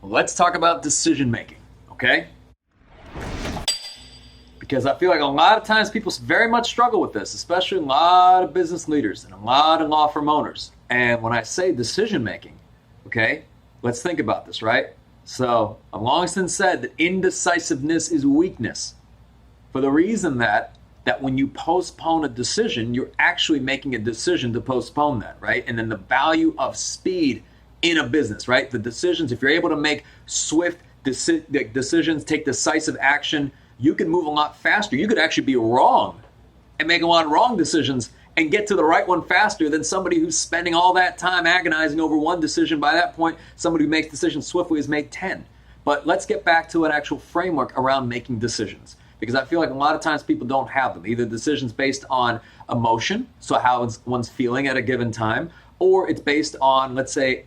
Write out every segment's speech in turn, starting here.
let's talk about decision making, okay? Because I feel like a lot of times people very much struggle with this, especially a lot of business leaders and a lot of law firm owners. And when I say decision making, okay, let's think about this, right? So I've long since said that indecisiveness is weakness, for the reason that when you postpone a decision, you're actually making a decision to postpone that, right? And then the value of speed in a business, right? The decisions, if you're able to make swift decisions, take decisive action, you can move a lot faster. You could actually be wrong and make a lot of wrong decisions and get to the right one faster than somebody who's spending all that time agonizing over one decision. By that point, somebody who makes decisions swiftly has made 10. But let's get back to an actual framework around making decisions, because I feel like a lot of times people don't have them. Either decisions based on emotion, so how one's feeling at a given time, or it's based on, let's say,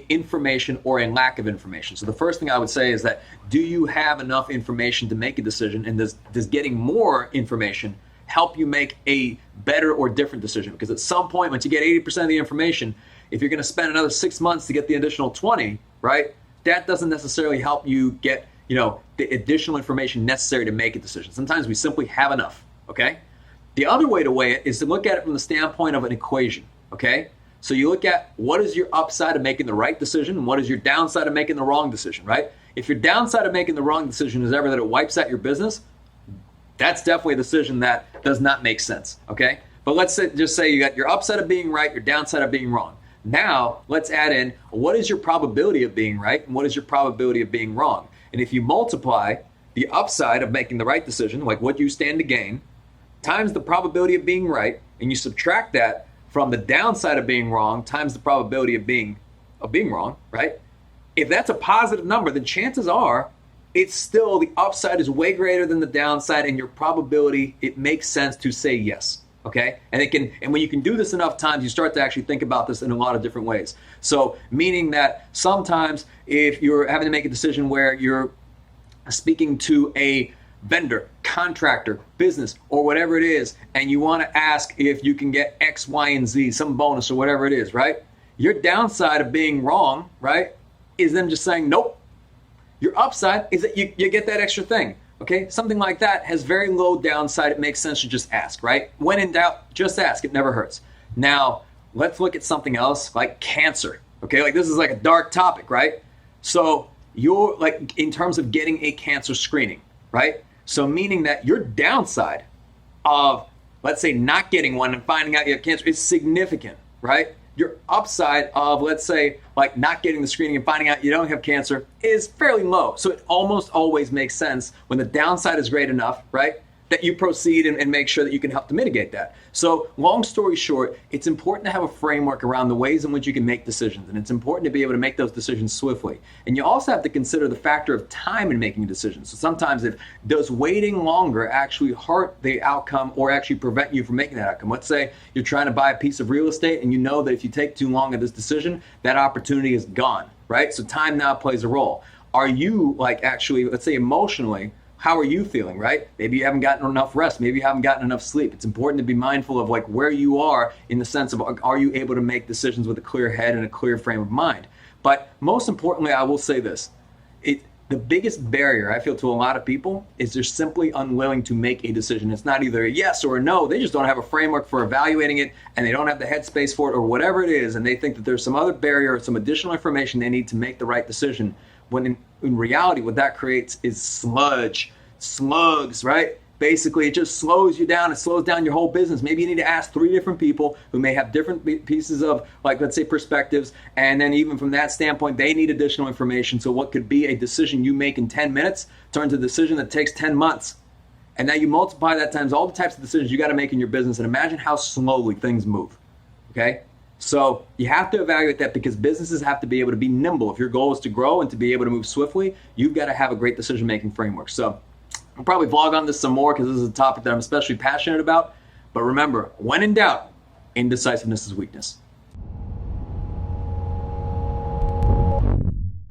information or a lack of information. So the first thing I would say is that, do you have enough information to make a decision, and does getting more information help you make a better or different decision? Because at some point, once you get 80% of the information, if you're going to spend another 6 months to get the additional 20, right, that doesn't necessarily help you get, the additional information necessary to make a decision. Sometimes we simply have enough, okay? The other way to weigh it is to look at it from the standpoint of an equation, okay? So you look at what is your upside of making the right decision and what is your downside of making the wrong decision, right? If your downside of making the wrong decision is ever that it wipes out your business, that's definitely a decision that does not make sense, okay? But let's just say you got your upside of being right, your downside of being wrong. Now, let's add in, what is your probability of being right and what is your probability of being wrong? And if you multiply the upside of making the right decision, like what you stand to gain, times the probability of being right, and you subtract that from the downside of being wrong times the probability of being wrong, right? If that's a positive number, then chances are it's still, the upside is way greater than the downside, and your probability, it makes sense to say yes, okay? And when you can do this enough times, you start to actually think about this in a lot of different ways. So meaning that sometimes if you're having to make a decision where you're speaking to a vendor, contractor, business, or whatever it is, and you want to ask if you can get X, Y, and Z, some bonus or whatever it is, right? Your downside of being wrong, right, is them just saying nope. Your upside is that you get that extra thing, okay? Something like that has very low downside. It makes sense to just ask, right? When in doubt, just ask. It never hurts. Now, let's look at something else like cancer, okay? Like this is like a dark topic, right? So you're like, in terms of getting a cancer screening, right? So meaning that your downside of, let's say, not getting one and finding out you have cancer is significant, right? Your upside of, let's say, like not getting the screening and finding out you don't have cancer is fairly low. So it almost always makes sense when the downside is great enough, right, that you proceed and make sure that you can help to mitigate that. So long story short, it's important to have a framework around the ways in which you can make decisions, and it's important to be able to make those decisions swiftly. And you also have to consider the factor of time in making decisions. So sometimes does waiting longer actually hurt the outcome or actually prevent you from making that outcome? Let's say you're trying to buy a piece of real estate and you know that if you take too long of this decision, that opportunity is gone, right? So time now plays a role. Are you like actually, let's say emotionally, how are you feeling, right? Maybe you haven't gotten enough rest. Maybe you haven't gotten enough sleep. It's important to be mindful of like where you are in the sense of, are you able to make decisions with a clear head and a clear frame of mind? But most importantly, I will say this. The biggest barrier I feel to a lot of people is they're simply unwilling to make a decision. It's not either a yes or a no. They just don't have a framework for evaluating it, and they don't have the headspace for it or whatever it is, and they think that there's some other barrier or some additional information they need to make the right decision, when in reality what that creates is slugs, right? Basically, it just slows you down. It slows down your whole business. Maybe you need to ask 3 different people who may have different pieces of, like, let's say, perspectives. And then even from that standpoint, they need additional information. So what could be a decision you make in 10 minutes turns to a decision that takes 10 months. And now you multiply that times all the types of decisions you got to make in your business, and imagine how slowly things move, okay? So you have to evaluate that, because businesses have to be able to be nimble. If your goal is to grow and to be able to move swiftly, you've got to have a great decision-making framework. So I'll probably vlog on this some more, because this is a topic that I'm especially passionate about. But remember, when in doubt, indecisiveness is weakness.